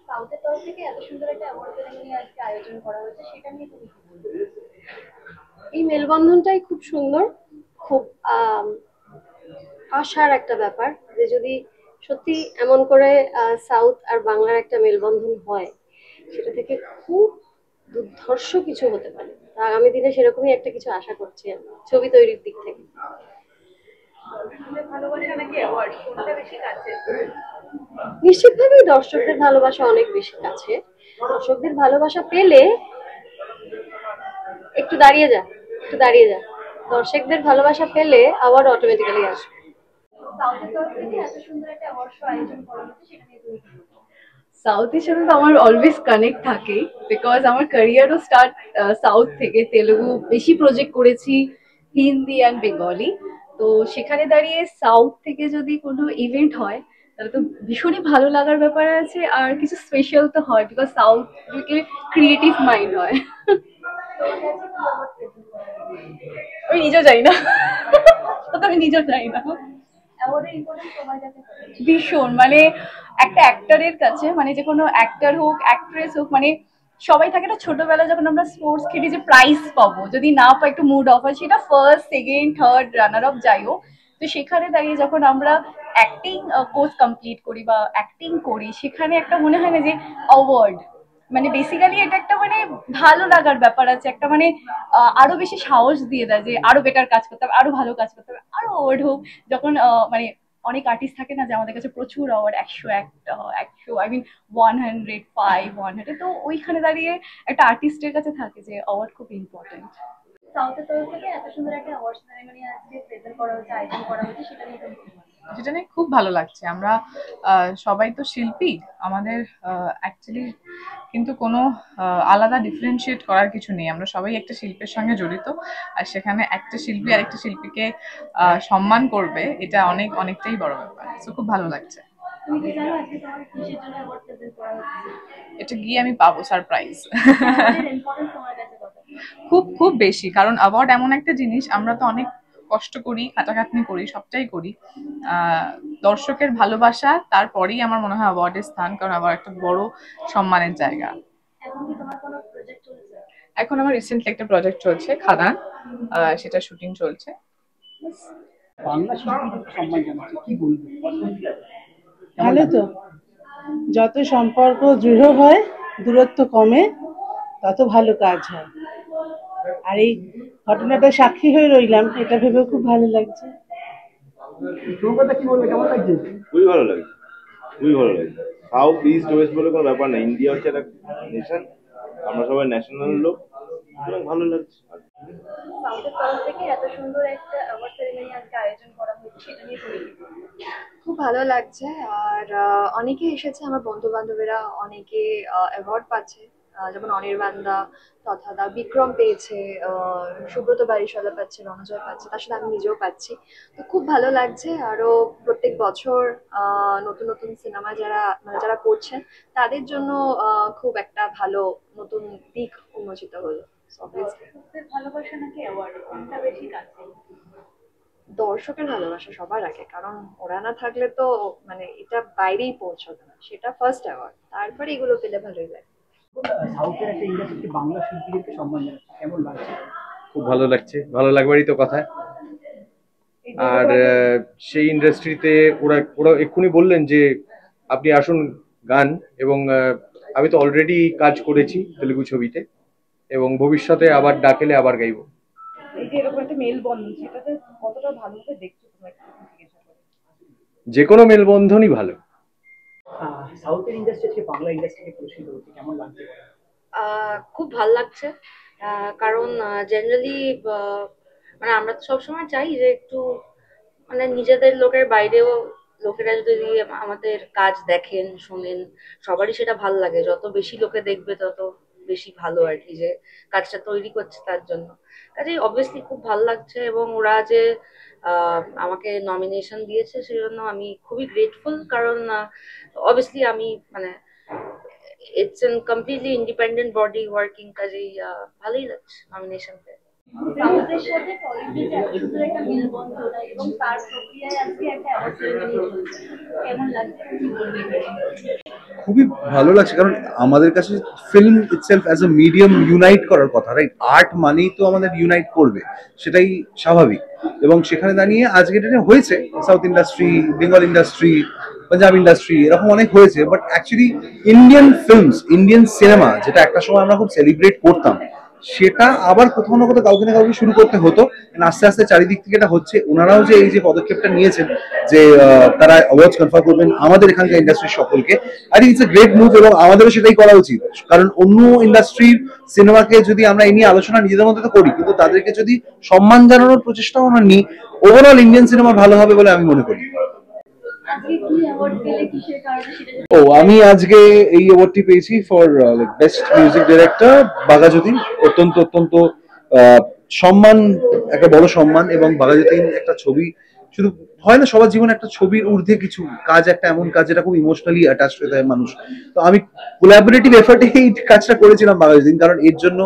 সাউথের তরফ থেকে এত সুন্দর একটা অ্যাওয়ার্ড সেরেমনি আজকে আয়োজন করা হয়েছে, সেটা নিয়ে তুমি কি বলবে? এই মেলবন্ধনটাই খুব সুন্দর, খুব আম, আশার একটা ব্যাপার যে যদি সত্যি এমন করে সাউথ আর বাংলার একটা মেলবন্ধন হয়, সেটা থেকে খুব দুর্ধর্ষ কিছু হতে পারে। তা আগামী দিনে সেরকমই একটা কিছু আশা করছি আমি ছবি তৈরির দিক থেকে। ভালোবাসা নাকি অ্যাওয়ার্ড, কোনটা বেশি কাছে? নিশ্চিতভাবেই দর্শকদের ভালোবাসা অনেক বেশি কাছে। দর্শকদের ভালোবাসা পেলে একটু দাঁড়িয়ে যা, একটু দাঁড়িয়ে যা, দর্শকদের ভালোবাসা পেলে আওয়ার্ড অটোমেটিক্যালি আসবে। সাউথের তরফ থেকে এত সুন্দর একটা অ্যাওয়ার্ড শো আয়োজন করা হচ্ছে, সেটা নিয়ে তুমি কি বলবো? সাউথের সাথে তো আমার অলওয়েজ কানেক্ট থাকেই, বিকজ আমার ক্যারিয়ারও স্টার্ট সাউথ থেকে। তেলুগু বেশি প্রজেক্ট করেছি, হিন্দি অ্যান্ড বেঙ্গলি। তো সেখানে দাঁড়িয়ে সাউথ থেকে যদি কোনো ইভেন্ট হয় তাহলে তো ভীষণই ভালো লাগার ব্যাপার আছে, আর কিছু স্পেশাল তো হয় বিকজ সাউথ থেকে ক্রিয়েটিভ মাইন্ড হয়। তোমার কাছে কি অ্যাওয়ার্ড প্রেজেন্ট করা হবে? আমি নিজেও জানি না, আমি নিজেও জানি না। অ্যাওয়ার্ডের ইম্পর্টেন্স তোমার কাছে কত? ভীষণ, মানে একটা অ্যাক্টরের কাছে, মানে যে কোনো অ্যাক্টর হোক অ্যাক্ট্রেস হোক, মানে সবাই থাকে না ছোটবেলায় যখন আমরা স্পোর্টস খেলি যে প্রাইজ পাবো, যদি না পাই একটু মুড অফ হয়, সেটা first second third runner up যাই হোক। তো সেখানে দাঁড়িয়ে যখন আমরা অ্যাক্টিং কোর্স কমপ্লিট করি বা অ্যাক্টিং করি, সেখানে একটা মনে হয় না যে অ্যাওয়ার্ড, মানে বেসিক্যালি এটা একটা মানে ভালো লাগার ব্যাপার আছে, একটা মানে আরো বেশি সাহস দিয়ে দেয় যে আরো বেটার কাজ করতে হবে, আরো ভালো কাজ করতে হবে, আরো অ্যাওয়ার্ড হোক। যখন মানে অনেক আর্টিস্ট থাকে না যে আমাদের কাছে প্রচুর অ্যাওয়ার্ড, 100 আই মিন 105 100, তো ওইখানে দাঁড়িয়ে একটা আর্টিস্টের কাছে থাকে যে অ্যাওয়ার্ড খুব ইম্পর্টেন্ট। সাউথের তরফ থেকে এত সুন্দর একটা অ্যাওয়ার্ড সেরেমনি আজকে প্রেজেন্ট করা হচ্ছে, আয়োজন করা হচ্ছে, সেটা নিয়ে তুমি কি বলবে? সেটা নিয়ে খুব ভালো লাগছে। আমরা সবাই তো শিল্পী, আমাদের অ্যাকচুয়ালি কিন্তু কোনো আলাদা ডিফারেন্সিয়েট করার কিছু নেই। আমরা সবাই একটা শিল্পের সঙ্গে জড়িত, আর সেখানে একটা শিল্পী আরেকটা শিল্পীকে সম্মান করবে, এটা অনেকটাই বড় ব্যাপার। তো খুব ভালো লাগছে। তুমি কি জানো আজকে তোমার কিসের জন্য অ্যাওয়ার্ড প্রেজেন্ট করা হচ্ছে? এটা গিয়ে আমি পাবো সারপ্রাইজ। অ্যাওয়ার্ডের ইম্পর্টেন্স তোমার কাছে কত? খুব খুব বেশি, কারণ অ্যাওয়ার্ড এমন একটা জিনিস, আমরা তো অনেক কষ্ট করি, খাটাখাটনি করি, সবটাই করি। আহ দর্শকের ভালোবাসা তারপরেই আমার মনে হয় অ্যাওয়ার্ডের স্থান, কারণ অ্যাওয়ার্ড একটা বড় সম্মানের জায়গা। এখন কি তোমার কোনো প্রজেক্ট চলছে? এখন আমার রিসেন্টলি একটা প্রজেক্ট চলছে, খাদান, সেটা শুটিং চলছে। বাংলা শিল্পীদের সম্মান জানাচ্ছে, কি বলবো? ভালো তো, যত সম্পর্ক দৃঢ় হয়, দূরত্ব কমে, তত ভালো কাজ হয়। আর এই ঘটনাটা সাক্ষী হয়ে রইলাম, এটা ভেবে খুব ভালো লাগছে। শুভকথা কি বলবে, কেমন লাগছে? খুবই ভালো লাগছে, খুবই ভালো লাগছে। সাউথ ইস্ট ওয়েস্ট বলে কোনো ব্যাপার না, ইন্ডিয়া হচ্ছে একটা নেশন, আমরা সবাই ন্যাশনাল লোক, সুতরাং ভালো লাগছে। সাউথের তরফ থেকে এত সুন্দর একটা অ্যাওয়ার্ড সেরেমনি আজকে আয়োজন করা হয়েছে, সেটা নিয়ে তুমি কি বলবে? খুব ভালো লাগছে। আর অনেকে এসেছে, আমার বন্ধু বান্ধবেরা অনেকে অ্যাওয়ার্ড পাচ্ছে। যেমন অনির্বাণদা, তথাদা, বিক্রম পেয়েছে, সুব্রত বারিশালা পাচ্ছে, রণজয় পাচ্ছে, তার সাথে আমি নিজেও পাচ্ছি। তো খুব ভালো লাগছে। আরো প্রত্যেক বছর নতুন নতুন সিনেমা যারা মানে যারা করছেন তাদের জন্য খুব একটা ভালো নতুন দিক উন্মোচিত হলো। So, obviously দর্শকদের ভালোবাসা নাকি অ্যাওয়ার্ড, কোনটা বেশি কাছে? দর্শকের ভালোবাসা সবার আগে, কারণ ওরা না থাকলে তো মানে এটা বাইরেই পৌঁছবে না, সেটা ফার্স্ট অ্যাওয়ার্ড, তারপরে এগুলো পেলে ভালোই লাগে। সাউথের একটা ইন্ডাস্ট্রিতে বাংলা শিল্পীদেরকে সম্মান জানাচ্ছে, কেমন লাগছে? খুব ভালো লাগছে, ভালো লাগবারই তো কথা। আর সেই ইন্ডাস্ট্রিতে ওরা ওরা এক্ষুনি বললেন যে আপনি আসুন গান, এবং আমি তো অলরেডি কাজ করেছি তেলুগু ছবিতে, এবং ভবিষ্যতে আবার ডাকেলে আবার গাইবো। এই যে এরকম একটা মেলবন্ধন, সেটাতে কতটা ভালোভাবে দেখছো তোমরা, একটু জিজ্ঞাসা করি। যে কোনো মেলবন্ধনই ভালো। সাউথের ইন্ডাস্ট্রি থেকে বাংলা ইন্ডাস্ট্রিকে পরিচিত হচ্ছে, কেমন লাগছে? খুব ভাল লাগছে। কারণ জেনারেলি মানে আমরা তো সবসময় চাই যে একটু মানে নিজেদের লোকের বাইরেও লোকেরা যদি আমাদের কাজ দেখেন শোনেন, সবারই সেটা ভাল লাগে। যত বেশি লোকে দেখবে তত বেশি ভালো আর কি, যে কাজটা তৈরি করছে তার জন্য। কাজেই অবভিয়াসলি খুব ভাল লাগছে, এবং ওরা যে আমাকে নমিনেশন দিয়েছে সেজন্য আমি খুবই গ্রেটফুল। কারণ অবভিয়াসলি আমি মানে it's an completely independent body working, কাজেই ভালোই লাগছে নমিনেশন পেয়ে। সাউথের সাথে টলিউডের এত সুন্দর একটা মেলবন্ধন এবং তার প্রক্রিয়ায় আজকে একটা অ্যাওয়ার্ড সেরেমনি চলছে, কেমন লাগছে কি বলবেন? খুবই ভালো লাগছে, কারণ আমাদের কাছে film itself as a medium unite করার কথা, রাইট? আর্ট মানেই তো আমাদের ইউনাইট করবে, সেটাই স্বাভাবিক। এবং সেখানে দাঁড়িয়ে আজকে এটা হয়েছে, south industry, Bengal industry, Punjab industry, এরকম অনেক হয়েছে, but actually Indian films, Indian cinema, যেটা একটা সময় আমরা খুব সেলিব্রেট করতাম, সেটা আবার কোথাও না কোথাও কাউকে না কাউকে শুরু করতে হতো। আস্তে আস্তে চারিদিক থেকে এটা হচ্ছে। ওনারাও যে এই যে পদক্ষেপটা নিয়েছেন যে তারা অ্যাওয়ার্ডস কনফার করবেন আমাদের এখানকার ইন্ডাস্ট্রির সকলকে, I think it's a great move, এবং আমাদেরও সেটাই করা উচিত। কারণ অন্য ইন্ডাস্ট্রির সিনেমাকে যদি আমরা এই নিয়ে আলোচনা নিজেদের মধ্যে তো করি, কিন্তু তাদেরকে যদি সম্মান জানানোর প্রচেষ্টাও আমরা নিই, ওভারঅল ইন্ডিয়ান সিনেমা ভালো হবে বলে আমি মনে করি। আমি আজকে এই অ্যাওয়ার্ডটি পেয়েছি for best music director Baghajatin. অত্যন্ত অত্যন্ত সম্মান, একটা বড় সম্মান। এবং বাঘাযতীন একটা ছবি শুধু হয় না, সবার জীবনে একটা ছবির ঊর্ধ্বে কিছু কাজ, একটা এমন কাজ যেটা খুব ইমোশনালি অ্যাটাচ হয়ে যায় মানুষ। তো আমি কোলাবোরেটিভ এফার্টে এই কাজটা করেছিলাম বাঘাযতীন, কারণ এর জন্য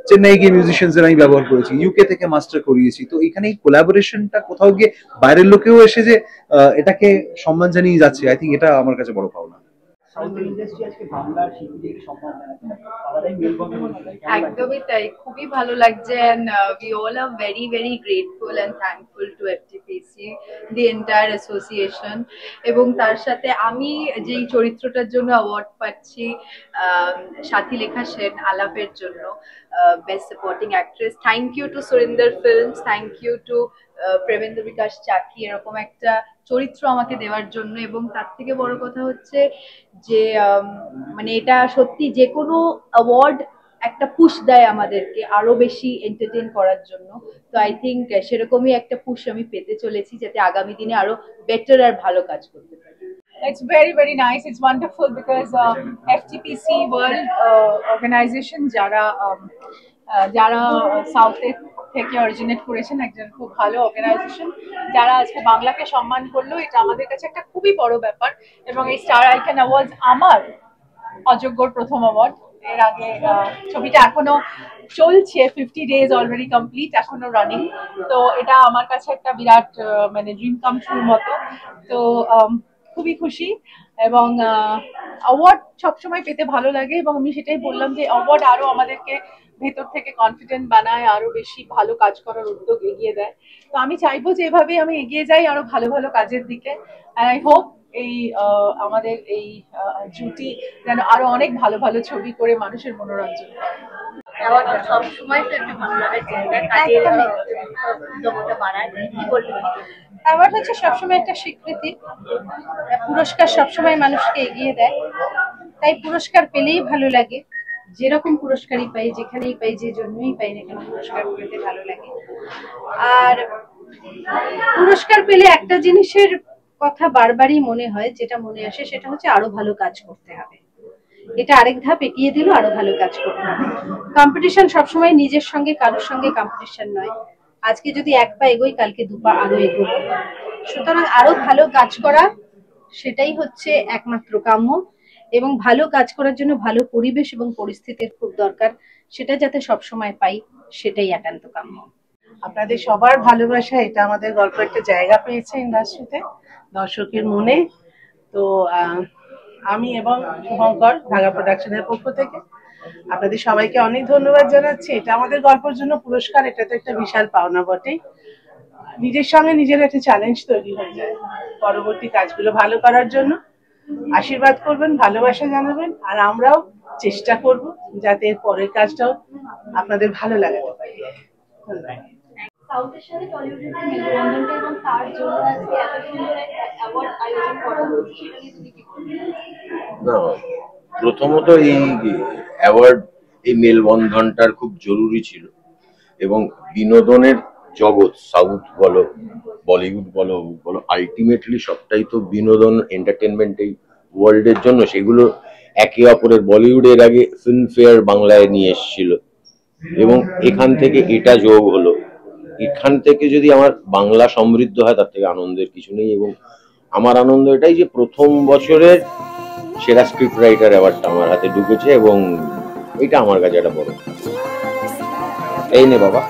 চেন্নাই গিয়ে মিউজিশিয়ানদের আমি ব্যবহার করেছি, ইউকে থেকে মাস্টার করিয়েছি। তো এখানে এই কোলাবোরেশনটা কোথাও গিয়ে বাইরের লোকেও এসে যে এটাকে সম্মান জানিয়ে যাচ্ছে, আই থিঙ্ক এটা আমার কাছে বড় পাওনা। সাউথের ইন্ডাস্ট্রি আজকে বাংলার শিল্পীদের সম্মান জানাচ্ছে, আলাদাই মেলবন্ধন হচ্ছে। একদমই তাই, খুবই ভালো লাগছে and we all are very very grateful and thankful to FTPC, the entire association। এবং তার সাথে আমি যেই চরিত্রটার জন্য অ্যাওয়ার্ড পাচ্ছি, সাথীলেখা সেন আলাপের জন্য best supporting actress, thank you to Surinder films, thank you to Premendra Bikash Chaki এরকম একটা চরিত্র আমাকে দেওয়ার জন্য। এবং তার থেকে বড় কথা হচ্ছে যে মানে এটা সত্যি যে কোনো অ্যাওয়ার্ড একটা পুশ দেয় আমাদেরকে আরো বেশি এন্টারটেইন করার জন্য। তো আই থিঙ্ক সেরকমই একটা পুশ আমি পেতে চলেছি, যাতে আগামী দিনে আরো বেটার আর ভালো কাজ করতে পারি। It's very very nice. It's wonderful because FTPC World Organization যারা সাউথে থেকে অরিজিনেট করেছেন, একজন খুব ভালো অর্গানাইজেশন, যারা আজকে বাংলাকে সম্মান করলো, এটা আমাদের কাছে একটা খুবই বড় ব্যাপার। এবং এই স্টার আইকন অ্যাওয়ার্ডস আমার অযোগ্যর প্রথম অ্যাওয়ার্ড। এর আগে ছবিটা এখনো চলছে, 50 days অলরেডি কমপ্লিট, এখনো রানিং। তো এটা আমার কাছে একটা বিরাট মানে ড্রিম কাম ট্রুর মতো। তো খুবই খুশি। এবং অ্যাওয়ার্ড সবসময় পেতে ভালো লাগে, এবং আমি সেটাই বললাম যে অ্যাওয়ার্ড আরো আমাদেরকে ভেতর থেকে কনফিডেন্ট বানায়, আরো বেশি ভালো কাজ করার উদ্যোগ এগিয়ে দেয়। তো আমি চাইবো যে এভাবেই আমি এগিয়ে যাই আরো ভালো ভালো কাজের দিকে। আর আই হোপ এই আমাদের এই জুটি যেন আরো অনেক ভালো ভালো ছবি করে মানুষের মনোরঞ্জন করে। অ্যাওয়ার্ডটা সবসময় তো একটা ভালো লাগার জায়গা, কাজের উদ্যমতা বাড়ায়, কি বলতে পারি? অ্যাওয়ার্ড হচ্ছে সবসময় একটা স্বীকৃতি, পুরস্কার সবসময় মানুষকে এগিয়ে দেয়। তাই পুরস্কার পেলেই ভালো লাগে, যেরকম পুরস্কারই পাই, যেখানেই পাই, যে জন্যই পাই না কেন, পুরস্কার পেতে ভালো লাগে। আর পুরস্কার পেলে একটা জিনিসের কথা বারবারই মনে হয়, যেটা মনে আসে সেটা হচ্ছে আরো ভালো কাজ করতে হবে। এটা আরেক ধাপ এগিয়ে দিল, আরো ভালো কাজ করতে হবে। কম্পিটিশন সবসময় নিজের সঙ্গে, কারোর সঙ্গে কম্পিটিশন নয়। আজকে যদি এক পা এগোই, কালকে দু পা আরো এগোবো। সুতরাং আরো ভালো কাজ করা, সেটাই হচ্ছে একমাত্র কাম্য। এবং ভালো কাজ করার জন্য ভালো পরিবেশ এবং পরিস্থিতির খুব দরকার, সেটা যাতে সবসময় পাই, সেটাই একান্ত কাম্য। আপনাদের সবার ভালোবাসা, এটা আমাদের গল্প একটা জায়গা পেয়েছে ইন্ডাস্ট্রিতে, দর্শকের মনে। তো আমি এবং শুভঙ্কর ঢাকা প্রোডাকশনের পক্ষ থেকে আপনাদের সবাইকে অনেক ধন্যবাদ জানাচ্ছি। এটা আমাদের গল্পের জন্য পুরস্কার, এটা তো একটা বিশাল পাওনা বটেই। নিজের সঙ্গে নিজের একটা চ্যালেঞ্জ তৈরি হয়ে যায় পরবর্তী কাজগুলো ভালো করার জন্য। আশীর্বাদ করবেন, ভালোবাসা জানাবেন, আর আমরাও চেষ্টা করব যাতে এর পরের কাজটাও আপনাদের ভালো লাগাতে পারি। ধন্যবাদ। সাউথের সাথে টলিউডের যে মেলবন্ধনটা এবং তার জন্য আজকে এত সুন্দর একটা অ্যাওয়ার্ড আয়োজন করা হয়েছে, সেটা নিয়ে তুমি কি বলবে? না, প্রথমত এই অ্যাওয়ার্ড, এই মেলবন্ধনটার খুব জরুরি ছিল। এবং বিনোদনের জগৎ, সাউথ বলো বলিউড বলো আলটিমেটলি সবটাই তো বিনোদন, এন্টারটেনমেন্ট এই ওয়ার্ল্ডের জন্য। সেগুলো একে অপরের, বলিউডের আগে ফিল্মফেয়ার বাংলায় নিয়ে এসেছিল, এবং এখান থেকে এটা যোগ হলো। এখান থেকে যদি আমার বাংলা সমৃদ্ধ হয়, তার থেকে আনন্দের কিছু নেই। এবং আমার আনন্দ এটাই যে প্রথম বছরের সেরা স্ক্রিপ্ট রাইটার অ্যাওয়ার্ডটা আমার হাতে ঢুকেছে, এবং এটা আমার কাছে একটা বড়। এই নে বাবা।